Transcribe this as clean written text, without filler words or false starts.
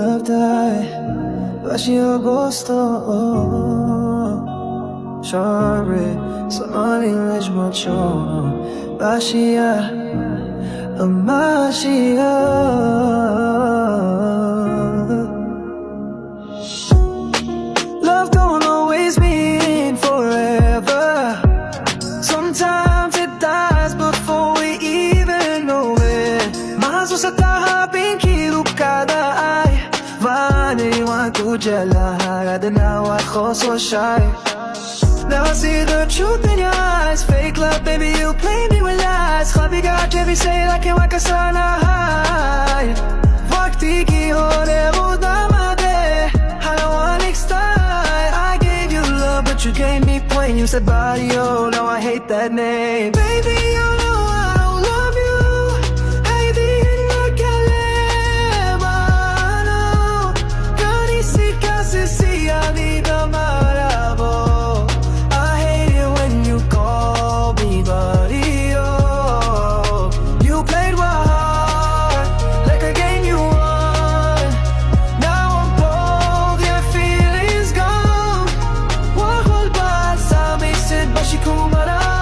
love die Bashi Agosto Sorry Somali Rich Macho Bashia Amashia Love don't always mean forever Sometimes it dies before we even know it Maso sa tahaping kilukada ay Vaniwan ko jala Kada nawa ko so shy Now I see the truth in your eyes Fake love, baby, you play me with lies Khabi ka jebi say like you waka sana high Vakti ki hone mudama de Halawanik style I gave you love but you gave me plain You said body, oh, now I hate that name Baby, you know I don't love you Ay di nagkalema no Kani si kasi siya di ka malabo Kumara